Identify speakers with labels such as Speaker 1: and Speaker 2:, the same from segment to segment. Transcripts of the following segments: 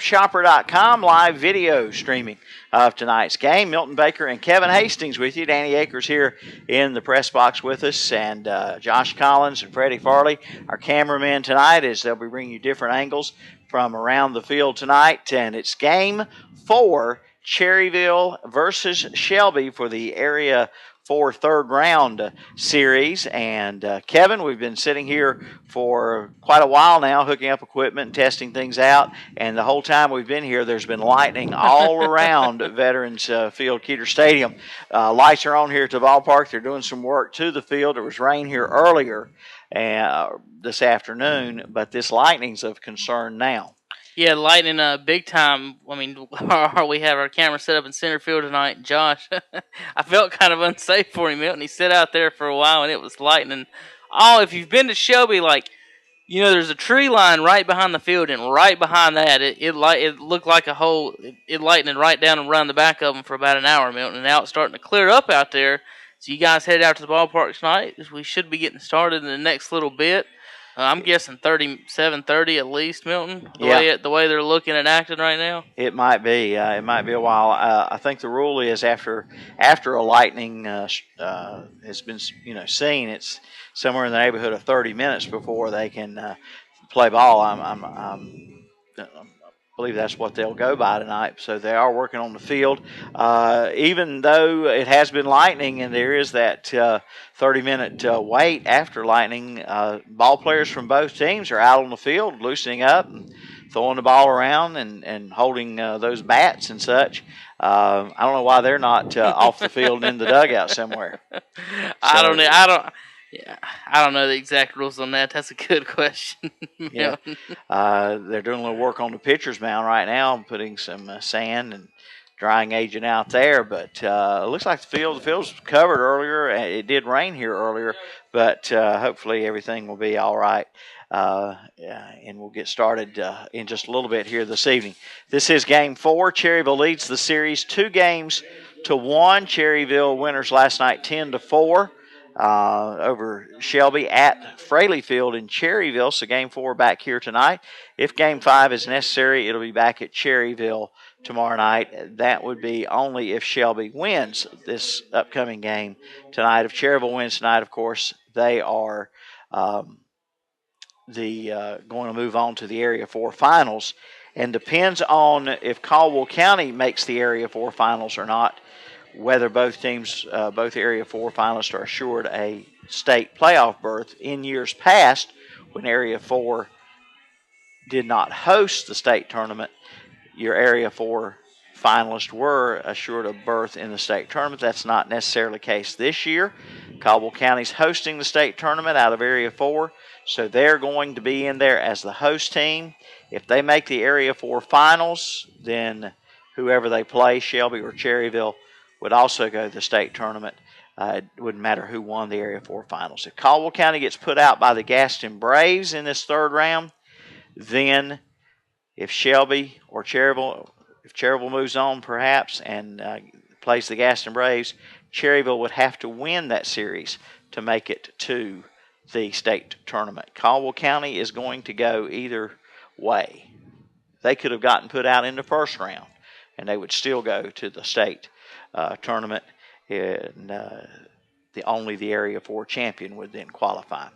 Speaker 1: SportsShopper.com live video streaming of tonight's game. Milton Baker and Kevin Hastings with you. Danny Akers here in the press box with us, and Josh Collins and Freddie Farley, our cameramen tonight, as they'll be bringing you different angles from around the field tonight. And it's game 4, Cherryville versus Shelby for the Area 4 third round series. And Kevin, we've been sitting here for quite a while now, hooking up equipment and testing things out. And the whole time we've been here, there's been lightning all around Veterans Field, Keeter Stadium. Lights are on here at the ballpark. They're doing some work to the field. There was rain here earlier this afternoon, but this lightning's of concern now.
Speaker 2: Yeah, lightning big time. I mean, we have our camera set up in center field tonight. Josh, I felt kind of unsafe for him, Milton. He sat out there for a while, and it was lightning. Oh, if you've been to Shelby, there's a tree line right behind the field, and right behind that, it looked like a hole. It lightning right down and around the back of them for about an hour, Milton. And now it's starting to clear up out there. So you guys head out to the ballpark tonight. We should be getting started in the next little bit. I'm guessing 37:30 at least, Milton. The way they're looking and acting right now.
Speaker 1: It might be. It might be a while. I think the rule is after a lightning has been seen, it's somewhere in the neighborhood of 30 minutes before they can play ball. I believe that's what they'll go by tonight. So they are working on the field. Even though it has been lightning and there is that 30-minute wait after lightning, ball players from both teams are out on the field loosening up and throwing the ball around and holding those bats and such. I don't know why they're not off the field in the dugout somewhere.
Speaker 2: I don't know the exact rules on that. That's a good question.
Speaker 1: Yeah, they're doing a little work on the pitcher's mound right now, putting some sand and drying agent out there. But it looks like the field's covered earlier. It did rain here earlier, but hopefully everything will be all right. And we'll get started in just a little bit here this evening. This is Game 4. Cherryville leads the series 2-1. Cherryville winners last night 10-4. Over Shelby at Fraley Field in Cherryville. So Game 4 back here tonight. If Game 5 is necessary, it'll be back at Cherryville tomorrow night. That would be only if Shelby wins this upcoming game tonight. If Cherryville wins tonight, of course, they are going to move on to the Area 4 finals. And depends on if Caldwell County makes the Area 4 finals or not, whether both Area 4 finalists are assured a state playoff berth. In years past, when Area 4 did not host the state tournament, your Area 4 finalists were assured a berth in the state tournament. That's not necessarily the case this year. Caldwell County's hosting the state tournament out of Area 4, so they're going to be in there as the host team. If they make the Area 4 finals, then whoever they play, Shelby or Cherryville, would also go to the state tournament. It wouldn't matter who won the Area 4 finals. If Caldwell County gets put out by the Gaston Braves in this third round, then if Shelby or Cherryville, if Cherryville moves on perhaps and plays the Gaston Braves, Cherryville would have to win that series to make it to the state tournament. Caldwell County is going to go either way. They could have gotten put out in the first round, and they would still go to the state tournament, and only the Area 4 champion would then qualify.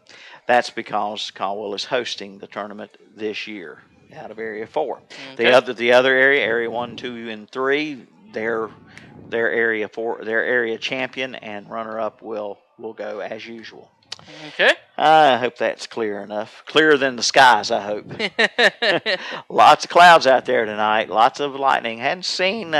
Speaker 1: That's because Caldwell is hosting the tournament this year out of Area 4. Okay. The other area 1, 2, and 3, their Area 4, their area champion and runner-up will go as usual.
Speaker 2: Okay.
Speaker 1: I hope that's clear enough. Clearer than the skies, I hope. Lots of clouds out there tonight. Lots of lightning. Hadn't seen.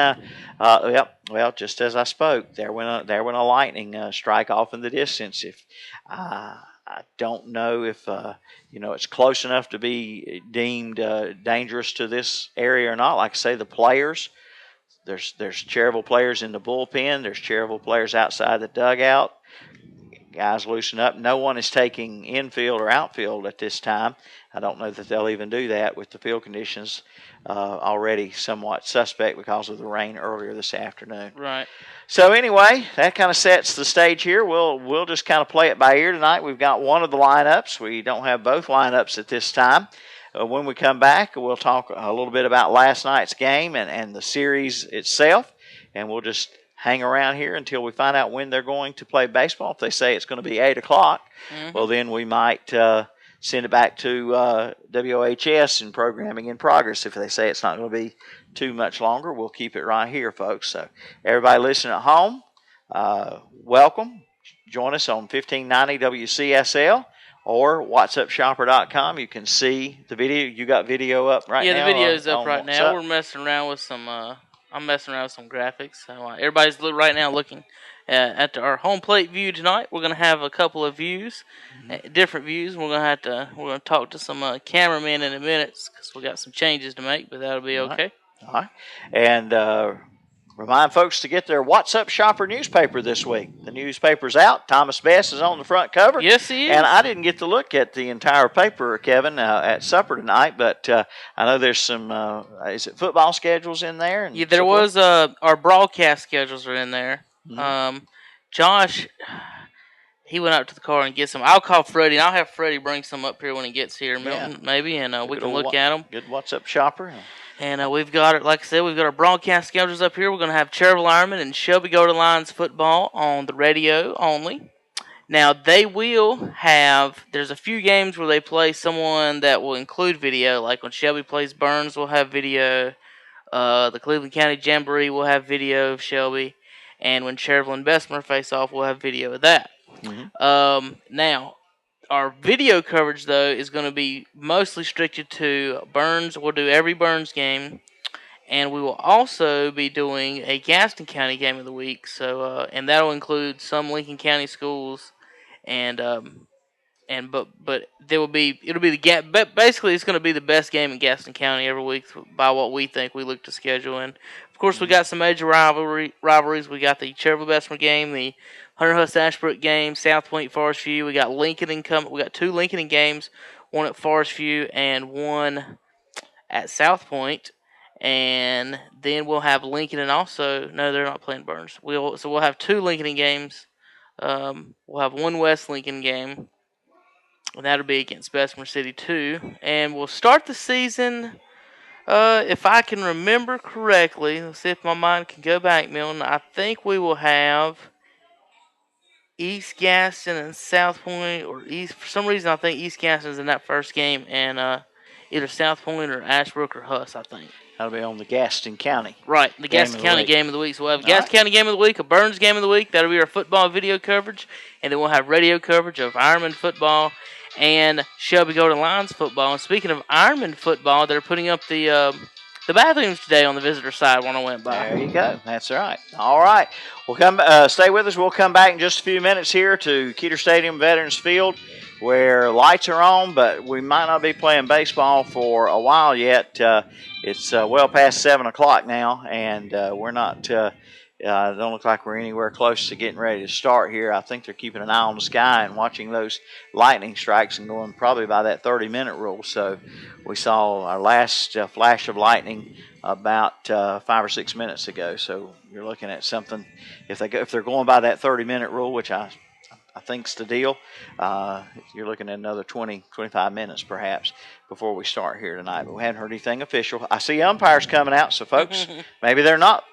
Speaker 1: Just as I spoke, there went a lightning strike off in the distance. If I don't know if it's close enough to be deemed dangerous to this area or not. Like I say, the players. There's Cherryville players in the bullpen. There's Cherryville players outside the dugout. Guys loosen up. No one is taking infield or outfield at this time. I don't know that they'll even do that with the field conditions already somewhat suspect because of the rain earlier this afternoon.
Speaker 2: Right.
Speaker 1: So anyway, that kind of sets the stage here. We'll just kind of play it by ear tonight. We've got one of the lineups. We don't have both lineups at this time. when we come back, we'll talk a little bit about last night's game and the series itself, and we'll just hang around here until we find out when they're going to play baseball. If they say it's going to be 8 o'clock, well, then we might send it back to WOHS and programming in progress. If they say it's not going to be too much longer, we'll keep it right here, folks. So everybody listening at home, welcome. Join us on 1590 WCSL or whatsupshopper.com. You can see the video. You got video up right now?
Speaker 2: Yeah, the video's up right now.
Speaker 1: Up?
Speaker 2: We're messing around with some I'm messing around with some graphics. So everybody's right now looking at our home plate view tonight. We're going to have a couple of views, different views. We're going to talk to some cameramen in a minute because we got some changes to make, but that'll be okay.
Speaker 1: All right. And remind folks to get their What's Up Shopper newspaper this week. The newspaper's out. Thomas Best is on the front cover.
Speaker 2: Yes, he is.
Speaker 1: And I didn't get to look at the entire paper, Kevin, at supper tonight, but I know there's some, is it football schedules in there? And
Speaker 2: yeah, there was, our broadcast schedules are in there. Josh, he went out to the car and get some. I'll call Freddie, and I'll have Freddie bring some up here when he gets here, Milton, maybe, and we can look at them.
Speaker 1: Good What's Up Shopper.
Speaker 2: And we've got it, like I said, we've got our broadcast schedules up here. We're going to have Cherryville Ironman and Shelby Golden Lions football on the radio only. Now, they will have, there's a few games where they play someone that will include video, like when Shelby plays Burns, we'll have video. The Cleveland County Jamboree will have video of Shelby. And when Cherryville and Bessemer face off, we'll have video of that. Now, our video coverage, though, is going to be mostly restricted to Burns. We'll do every Burns game. And we will also be doing a Gaston County game of the week. So, and that'll include some Lincoln County schools. But there will be, basically it's going to be the best game in Gaston County every week by what we think we look to schedule. And, of course, we got some major rivalries. We got the Cherryville Bessemer game, the Hunter Huss Ashbrook game, South Point Forest View. We got Lincoln we got 2 Lincoln games, one at Forest View and one at South Point. And then we'll have Lincoln and also, no, they're not playing Burns. So we'll have 2 Lincoln games. We'll have 1 West Lincoln game. And that'll be against Bessemer City 2. And we'll start the season, if I can remember correctly. Let's see if my mind can go back, Milton. I think we will have East Gaston and South Point, or East. For some reason, I think East Gaston's in that first game, and either South Point or Ashbrook or Huss, I think.
Speaker 1: That'll be on the Gaston County.
Speaker 2: Right, the Gaston County game of the week. So we'll have a Gaston County game of the week, a Burns game of the week. That'll be our football video coverage, and then we'll have radio coverage of Ironman football and Shelby Golden Lions football. And speaking of Ironman football, they're putting up the bathrooms today on the visitor side when I went by.
Speaker 1: There you go. That's right. All right. We'll stay with us. We'll come back in just a few minutes here to Keeter Stadium Veterans Field, where lights are on, but we might not be playing baseball for a while yet. It's well past 7 o'clock now, and we're not don't look like we're anywhere close to getting ready to start here. I think they're keeping an eye on the sky and watching those lightning strikes and going probably by that 30-minute rule. So we saw our last flash of lightning about 5 or 6 minutes ago. So you're looking at something, if they're going by that 30-minute rule, which I think's the deal, you're looking at another 20, 25 minutes perhaps before we start here tonight. But we haven't heard anything official. I see umpires coming out, so folks, maybe they're not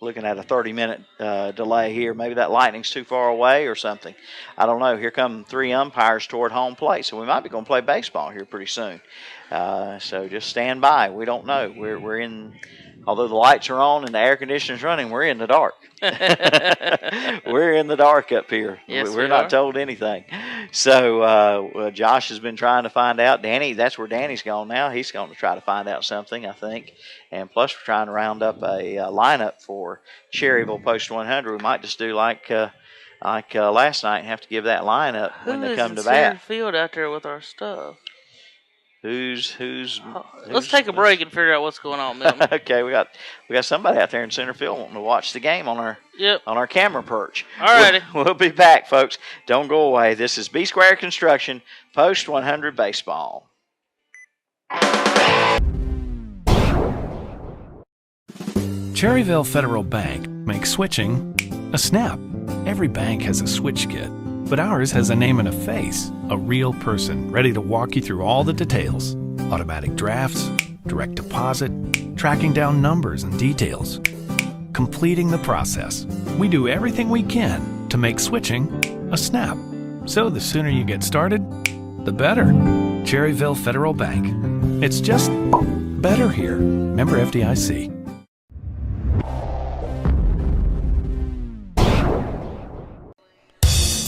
Speaker 1: looking at a 30-minute delay here. Maybe that lightning's too far away or something. I don't know. Here come 3 umpires toward home plate, so we might be going to play baseball here pretty soon. So just stand by. We don't know. We're in, although the lights are on and the air conditioner's running, we're in the dark. We're in the dark up here.
Speaker 2: Yes,
Speaker 1: we're not told anything. So Josh has been trying to find out. Danny, that's where Danny's gone now. He's going to try to find out something, I think. And plus, we're trying to round up a lineup for Cherryville Post 100. We might just do like last night and have to give that lineup when they come to bat.
Speaker 2: Who's in field out there with our stuff?
Speaker 1: Who's
Speaker 2: Let's take a break and figure out what's going on, Milton.
Speaker 1: Okay, we got somebody out there in center field wanting to watch the game on our camera perch.
Speaker 2: All righty.
Speaker 1: We'll be back, folks. Don't go away. This is B Square Construction Post 100 Baseball.
Speaker 3: Cherryville Federal Bank makes switching a snap. Every bank has a switch kit. But ours has a name and a face, a real person ready to walk you through all the details. Automatic drafts, direct deposit, tracking down numbers and details. Completing the process. We do everything we can to make switching a snap. So the sooner you get started, the better. Cherryville Federal Bank. It's just better here. Member FDIC.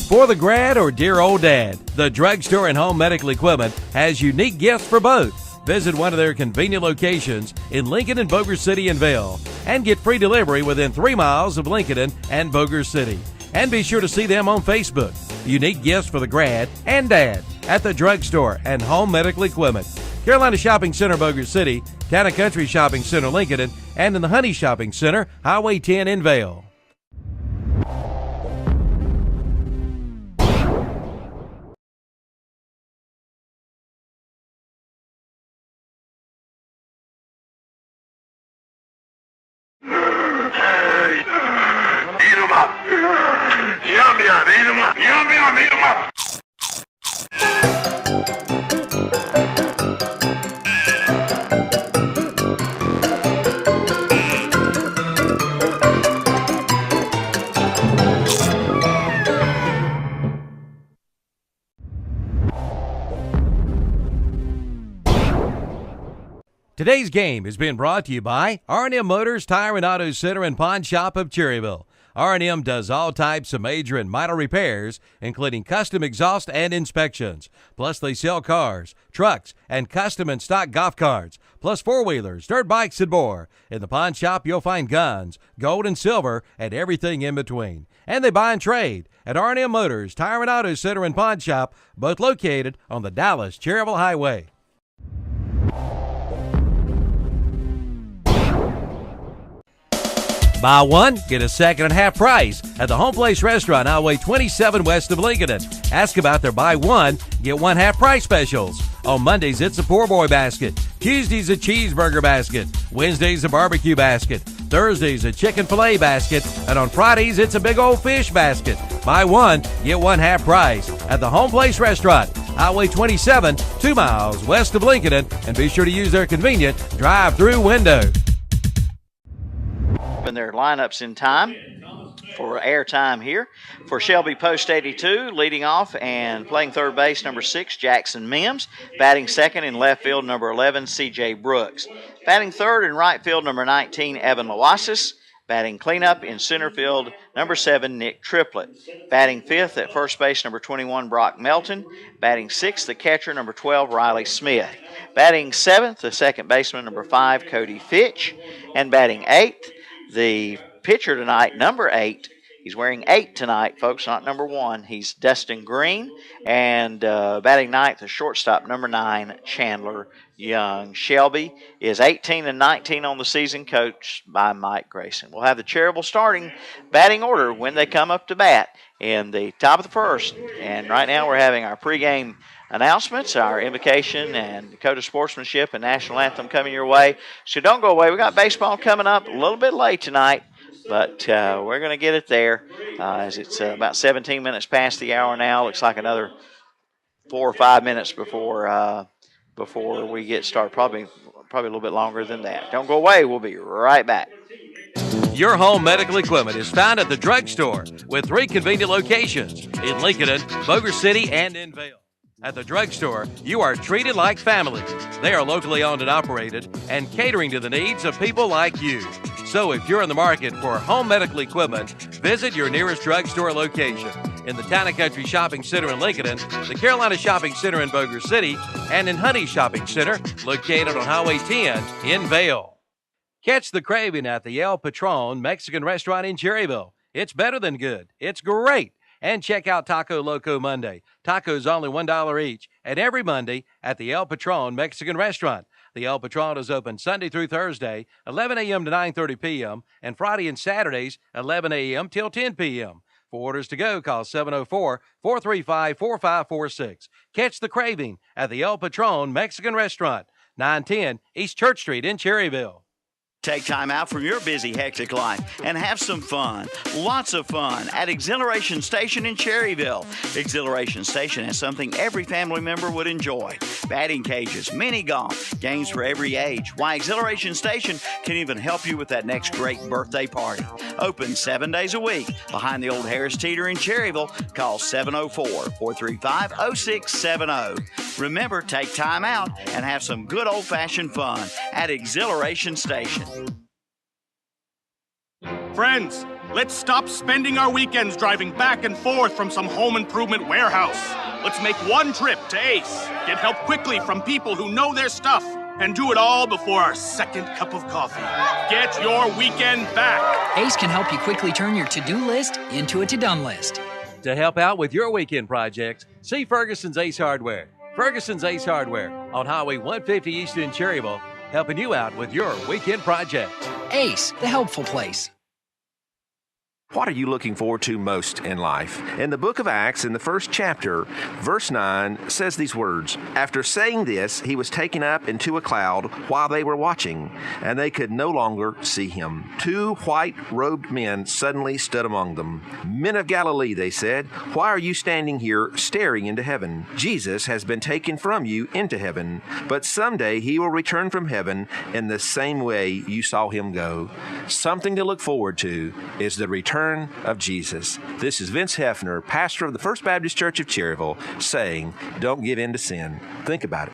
Speaker 4: For the grad or dear old dad, the Drugstore and Home Medical Equipment has unique gifts for both. Visit one of their convenient locations in Lincoln and Boger City and Vail and get free delivery within 3 miles of Lincoln and Boger City. And be sure to see them on Facebook. Unique gifts for the grad and dad at the Drugstore and Home Medical Equipment. Carolina Shopping Center, Boger City, Town and Country Shopping Center, Lincoln, and in the Honey Shopping Center, Highway 10 in Vail.
Speaker 5: Eat 'em up. Yum, yum, eat 'em up. Yum, yum, eat 'em up.
Speaker 4: Today's game is being brought to you by R&M Motors Tire and Auto Center and Pawn Shop of Cherryville. R&M does all types of major and minor repairs, including custom exhaust and inspections. Plus, they sell cars, trucks, and custom and stock golf carts, plus four-wheelers, dirt bikes, and more. In the pawn shop, you'll find guns, gold and silver, and everything in between. And they buy and trade at R&M Motors Tire and Auto Center and Pawn Shop, both located on the Dallas-Cherryville Highway. Buy one, get a second at half price at the Home Place Restaurant, Highway 27 west of Lincoln. Ask about their buy one, get one half price specials. On Mondays, it's a poor boy basket. Tuesdays, a cheeseburger basket. Wednesdays, a barbecue basket. Thursdays, a chicken filet basket. And on Fridays, it's a big old fish basket. Buy one, get one half price at the Home Place Restaurant, Highway 27, 2 miles west of Lincoln. And be sure to use their convenient drive-through window.
Speaker 1: And their lineups in time for airtime here. For Shelby, post 82, leading off and playing third base, number 6, Jackson Mims. Batting second in left field, number 11, C.J. Brooks. Batting third in right field, number 19, Evan Loasis. Batting cleanup in center field, number 7, Nick Triplett. Batting fifth at first base, number 21, Brock Melton. Batting sixth, the catcher, number 12, Riley Smith. Batting seventh, the second baseman, number 5, Cody Fitch. And batting eighth, the pitcher tonight, number 8. He's wearing 8 tonight, folks, not number 1. He's Dustin Green. And batting ninth, the shortstop, number 9, Chandler Young. Shelby is 18-19 on the season, coached by Mike Grayson. We'll have the Cherryville starting batting order when they come up to bat in the top of the first. And right now we're having our pregame announcements, our invocation and code of sportsmanship and national anthem coming your way. So don't go away. We got baseball coming up a little bit late tonight, but we're going to get it there as it's about 17 minutes past the hour now. Looks like another 4 or 5 minutes before we get started. Probably a little bit longer than that. Don't go away. We'll be right back.
Speaker 4: Your home medical equipment is found at the Drugstore with 3 convenient locations in Lincoln, Boger City, and in Vail. At the Drugstore, you are treated like family. They are locally owned and operated and catering to the needs of people like you. So if you're in the market for home medical equipment, visit your nearest drugstore location in the Town and Country Shopping Center in Lincoln, the Carolina Shopping Center in Boger City, and in Honey Shopping Center, located on Highway 10 in Vail. Catch the craving at the El Patron Mexican restaurant in Cherryville. It's better than good. It's great. And check out Taco Loco Monday. Tacos only $1 each. And every Monday at the El Patron Mexican restaurant. The El Patron is open Sunday through Thursday, 11 a.m. to 9:30 p.m., and Friday and Saturdays, 11 a.m. till 10 p.m. For orders to go, call 704-435-4546. Catch the craving at the El Patron Mexican restaurant, 910 East Church Street in Cherryville.
Speaker 6: Take time out from your busy, hectic life and have some fun. Lots of fun at Exhilaration Station in Cherryville. Exhilaration Station has something every family member would enjoy. Batting cages, mini golf, games for every age. Why, Exhilaration Station can even help you with that next great birthday party. Open 7 days a week behind the old Harris Teeter in Cherryville. Call 704-435-0670. Remember, take time out and have some good old-fashioned fun at Exhilaration Station.
Speaker 7: Friends, let's stop spending our weekends driving back and forth from some home improvement warehouse. Let's make one trip to Ace, get help quickly from people who know their stuff, and do it all before our second cup of coffee. Get your weekend back.
Speaker 8: Ace can help you quickly turn your to-do list into a to-done list.
Speaker 4: To help out with your weekend projects, see Ferguson's Ace Hardware. Ferguson's Ace Hardware on Highway 150 East in Cherryville, helping you out with your weekend projects.
Speaker 8: Ace, the helpful place.
Speaker 9: What are you looking forward to most in life? In the book of Acts, in the first chapter, verse 9 says these words, "After saying this, he was taken up into a cloud while they were watching, and they could no longer see him. Two white-robed men suddenly stood among them. 'Men of Galilee,' they said, 'why are you standing here staring into heaven? Jesus has been taken from you into heaven, but someday he will return from heaven in the same way you saw him go.'" Something to look forward to is the return of Jesus. This is Vince Hefner, pastor of the First Baptist Church of Cherryville, saying, don't give in to sin. Think about it.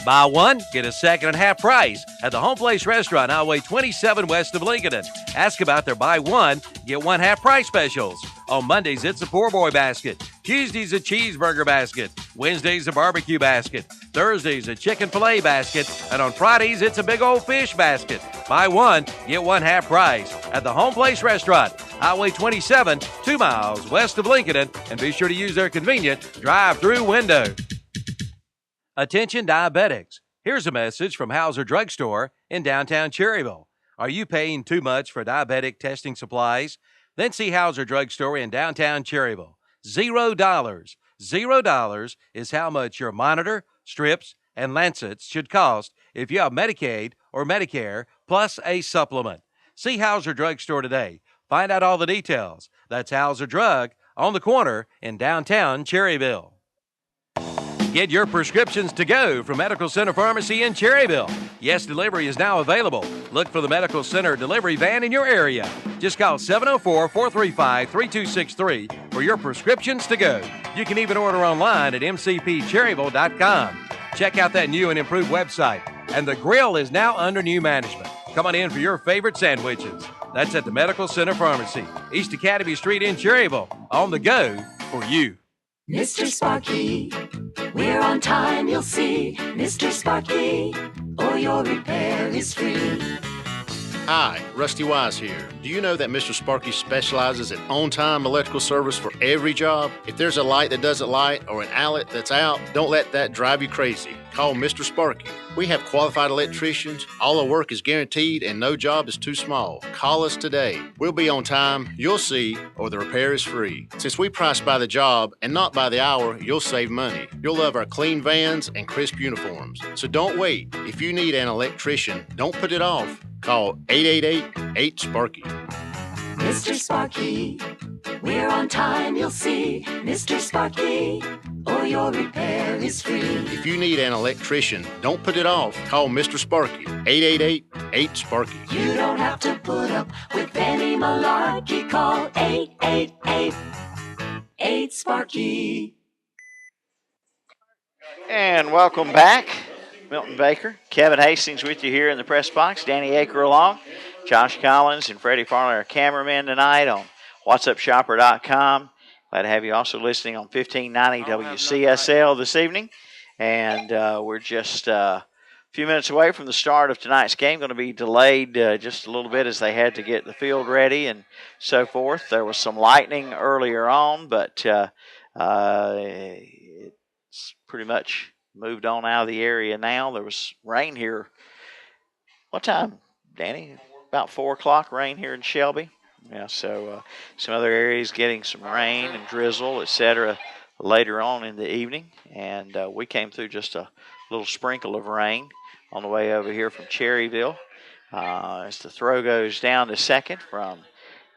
Speaker 4: Buy one, get a second at half price at the Home Place Restaurant, Highway 27 west of Lincoln. Ask about their buy one, get one half price specials. On Mondays, it's a poor boy basket. Tuesdays, a cheeseburger basket. Wednesdays, a barbecue basket. Thursdays, a chicken filet basket. And on Fridays, it's a big old fish basket. Buy one, get one half price at the Home Place Restaurant, Highway 27, 2 miles west of Lincoln. And be sure to use their convenient drive-through window. Attention diabetics. Here's a message from Hauser Drugstore in downtown Cherryville. Are you paying too much for diabetic testing supplies? Then see Hauser Drugstore in downtown Cherryville. $0. $0 is how much your monitor, strips, and lancets should cost if you have Medicaid or Medicare plus a supplement. See Hauser Drugstore today. Find out all the details. That's Hauser Drug on the corner in downtown Cherryville. Get your prescriptions to go from Medical Center Pharmacy in Cherryville. Yes, delivery is now available. Look for the Medical Center delivery van in your area. Just call 704-435-3263 for your prescriptions to go. You can even order online at mcpcherryville.com. Check out that new and improved website. And the grill is now under new management. Come on in for your favorite sandwiches. That's at the Medical Center Pharmacy, East Academy Street in Cherryville. On the go for you.
Speaker 10: Mr. Sparky, we're on time, you'll see. Mr. Sparky, or your repair is free.
Speaker 11: Hi, Rusty Wise here. Do you know that Mr. Sparky specializes in on-time electrical service for every job? If there's a light that doesn't light or an outlet that's out, don't let that drive you crazy. Call Mr. Sparky. We have qualified electricians, all our work is guaranteed, and no job is too small. Call us today. We'll be on time, you'll see, or the repair is free. Since we price by the job and not by the hour, you'll save money. You'll love our clean vans and crisp uniforms. So don't wait. If you need an electrician, don't put it off. Call 888-8-SPARKY.
Speaker 10: Mr. Sparky, we're on time, you'll see. Mr. Sparky, or your repair is free.
Speaker 11: If you need an electrician, don't put it off. Call Mr. Sparky, 888-8-SPARKY.
Speaker 10: You don't have to put up with any malarkey. Call 888-8-SPARKY.
Speaker 1: And welcome back. Milton Baker, Kevin Hastings with you here in the press box. Danny Aker along. Josh Collins and Freddie Farley, our cameraman tonight on WhatsUpShopper.com. Glad to have you also listening on 1590 WCSL this evening. And we're just a few minutes away from the start of tonight's game. Going to be delayed just a little bit as they had to get the field ready and so forth. There was some lightning earlier on, but it's pretty much moved on out of the area now. There was rain here. What time, Danny? About 4 o'clock rain here in Shelby. Yeah, so some other areas getting some rain and drizzle, etc. later on in the evening. And we came through just a little sprinkle of rain on the way over here from Cherryville. As the throw goes down to second from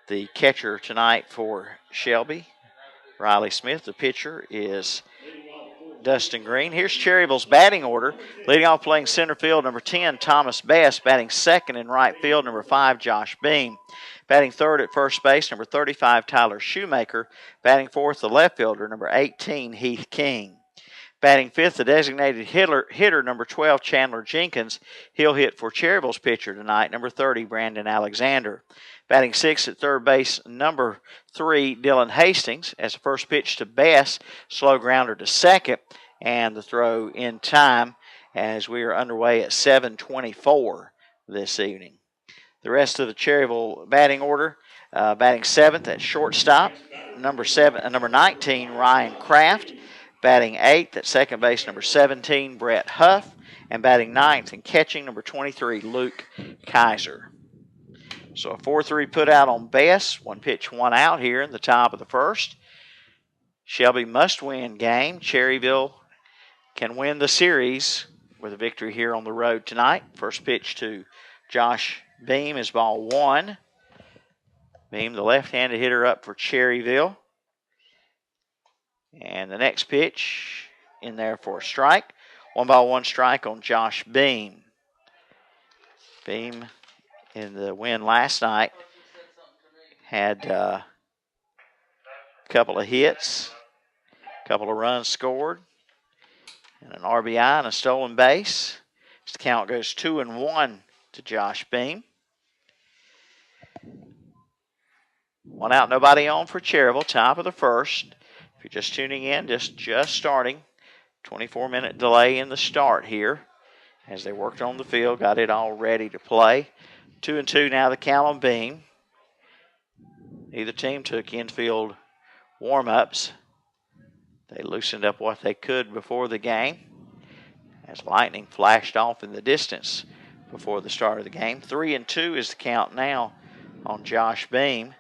Speaker 1: the catcher tonight for Shelby, Riley Smith. The pitcher is Dustin Green. Here's Cherryville's batting order. Leading off playing center field, number 10, Thomas Best. Batting second in right field, number 5, Josh Beam. Batting third at first base, number 35, Tyler Shoemaker. Batting fourth, the left fielder, number 18, Heath King. Batting fifth, the designated hitter, number 12, Chandler Jenkins. He'll hit for Cherryville's pitcher tonight, number 30, Brandon Alexander. Batting sixth at third base, number 3, Dylan Hastings. As the first pitch to Bass, slow grounder to second, and the throw in time as we are underway at 7:24 this evening. The rest of the Cherryville batting order, batting seventh at shortstop, number 19, Ryan Kraft. Batting eighth at second base, number 17, Brett Huff. And batting ninth and catching, number 23, Luke Kaiser. So a 4-3 put out on Best. 1 pitch, 1 out here in the top of the first. Shelby must win game. Cherryville can win the series with a victory here on the road tonight. First pitch to Josh Beam is ball 1. Beam, the left-handed hitter, up for Cherryville. And the next pitch in there for a strike. 1-1 strike on Josh Beam. Beam in the win last night had a couple of hits, a couple of runs scored, and an RBI and a stolen base. The count goes 2-1 to Josh Beam. 1 out, nobody on for Cherryville, top of the first. If you're just tuning in, just starting, 24-minute delay in the start here as they worked on the field, got it all ready to play. 2-2 now the count on Beam. Neither team took infield warm-ups. They loosened up what they could before the game as lightning flashed off in the distance before the start of the game. 3-2 is the count now on Josh Beam.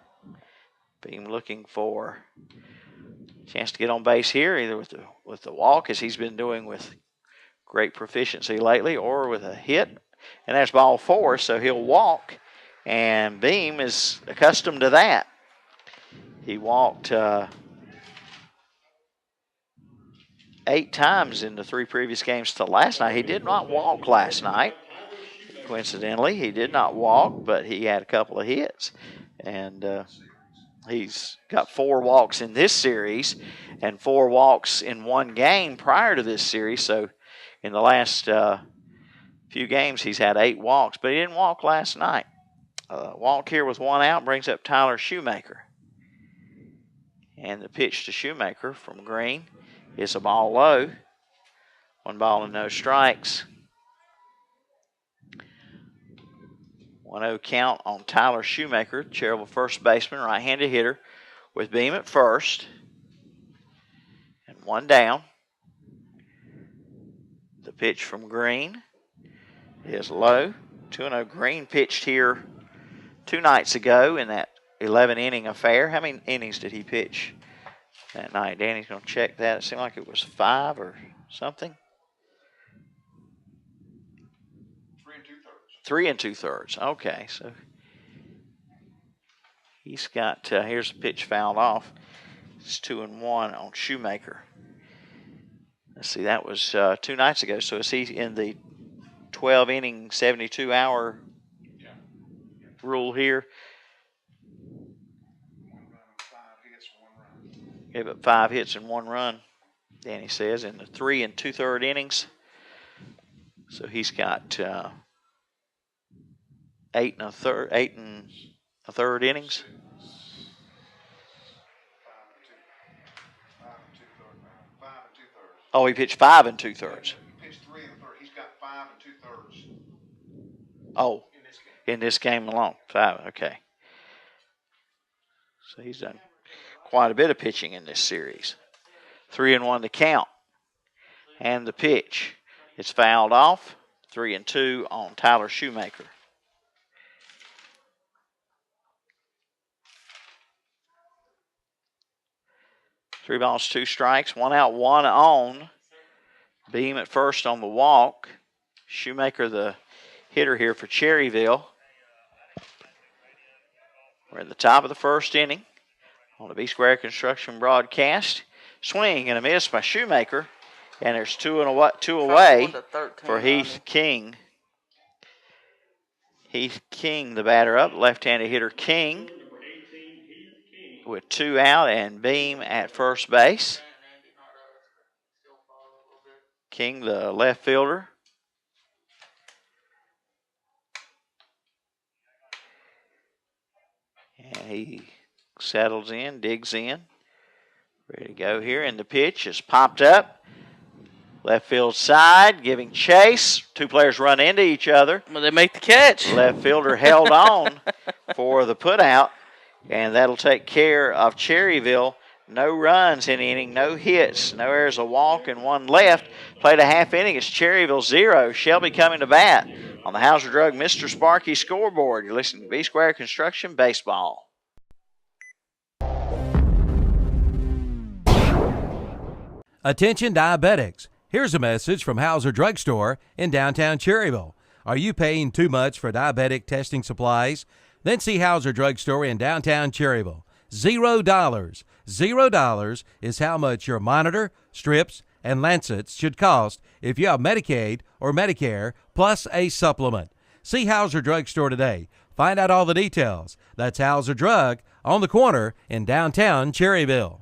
Speaker 1: Beam looking for a chance to get on base here, either with the walk, as he's been doing with great proficiency lately, or with a hit. And that's ball 4, so he'll walk, and Beam is accustomed to that. He walked 8 times in the 3 previous games to last night. He did not walk last night. Coincidentally, he did not walk, but he had a couple of hits. And he's got 4 walks in this series and 4 walks in 1 game prior to this series. So in the last few games, he's had 8 walks, but he didn't walk last night. Walk here with 1 out brings up Tyler Shoemaker. And the pitch to Shoemaker from Green is a ball low. 1 ball and no strikes. 1-0 count on Tyler Shoemaker, Cherryville first baseman, right-handed hitter, with Beam at first. And 1 down. The pitch from Green is low. 2-0. Green pitched here 2 nights ago in that 11-inning affair. How many innings did he pitch that night? Danny's going to check that. It seemed like it was 5 or something. 3 2/3. Okay, so he's got, here's the pitch fouled off. It's 2-1 on Shoemaker. Let's see, that was 2 nights ago. So is he in the 12-inning, 72-hour rule here? Gave up 5 hits and 1 run, Danny says, in the 3 2/3 innings. So he's got 8 1/3 innings. Oh, he pitched 5 2/3.
Speaker 12: He pitched 3 1/3. He's got 5 2/3.
Speaker 1: Oh, in this game alone, 5. Okay. So he's done quite a bit of pitching in this series. 3-1 to count, and the pitch. It's fouled off. 3-2 on Tyler Shoemaker. 3 balls, 2 strikes, 1 out, 1 on. Beam at first on the walk. Shoemaker, the hitter here for Cherryville. We're at the top of the first inning on the B-Square Construction broadcast. Swing and a miss by Shoemaker, and there's two away for Heath King. Heath King, the batter up, left-handed hitter King with 2 out and Beam at first base. King, the left fielder. And he settles in, digs in. Ready to go here, and the pitch is popped up. Left field side, giving chase. 2 players run into each other.
Speaker 2: Well, they make the catch.
Speaker 1: Left fielder held on for the putout, and that'll take care of Cherryville. No runs in the inning, no hits, no errors, a walk, and 1 left. Played a half inning. It's Cherryville 0. Shelby coming to bat on the Hauser Drug Mr. Sparky scoreboard. You're listening to B-Square Construction Baseball.
Speaker 4: Attention diabetics. Here's a message from Hauser Drug Store in downtown Cherryville. Are you paying too much for diabetic testing supplies? Then see Hauser Drug Store in downtown Cherryville. $0. $0 is how much your monitor, strips, and lancets should cost if you have Medicaid or Medicare plus a supplement. See Hauser Drug Store today. Find out all the details. That's Hauser Drug on the corner in downtown Cherryville.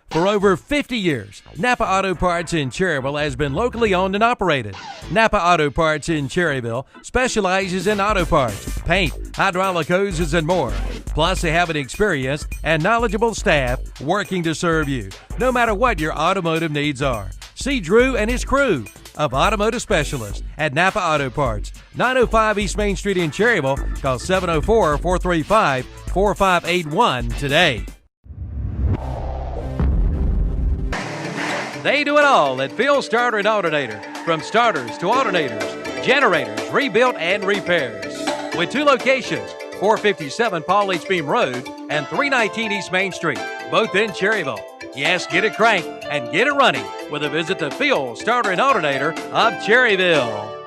Speaker 4: For over 50 years, Napa Auto Parts in Cherryville has been locally owned and operated. Napa Auto Parts in Cherryville specializes in auto parts, paint, hydraulic hoses, and more. Plus, they have an experienced and knowledgeable staff working to serve you, no matter what your automotive needs are. See Drew and his crew of automotive specialists at Napa Auto Parts, 905 East Main Street in Cherryville. Call 704-435-4581 today. They do it all at Phil Starter and Alternator. From starters to alternators, generators, rebuilt and repairs. With 2 locations, 457 Paul H. Beam Road and 319 East Main Street, both in Cherryville. Yes, get it cranked and get it running with a visit to Phil Starter and Alternator of Cherryville.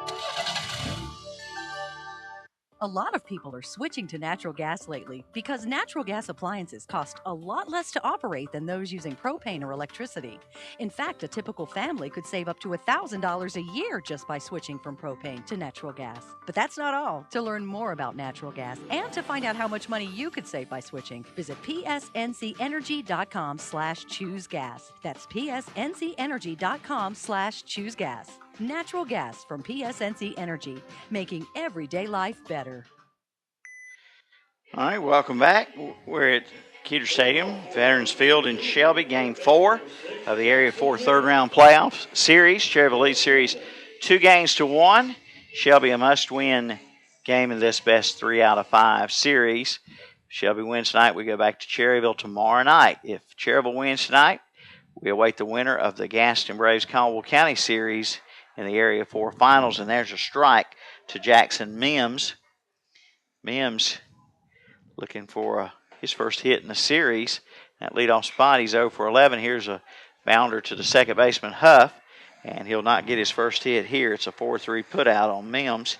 Speaker 13: A lot of people are switching to natural gas lately because natural gas appliances cost a lot less to operate than those using propane or electricity. In fact, a typical family could save up to $1,000 a year just by switching from propane to natural gas. But that's not all. To learn more about natural gas and to find out how much money you could save by switching, visit psncenergy.com/choosegas. That's psncenergy.com/choosegas. Natural gas from PSNC Energy, making everyday life better.
Speaker 1: All right, welcome back. We're at Keeter Stadium, Veterans Field in Shelby, Game 4 of the Area 4 third-round playoff series. Cherryville leads series 2-1. Shelby a must-win game in this best 3 out of 5 series. If Shelby wins tonight, we go back to Cherryville tomorrow night. If Cherryville wins tonight, we await the winner of the Gaston Braves Caldwell County series in the Area 4 finals, and there's a strike to Jackson Mims. Mims looking for his first hit in the series. That leadoff spot, he's 0 for 11. Here's a bounder to the second baseman, Huff, and he'll not get his first hit here. It's a 4-3 putout on Mims.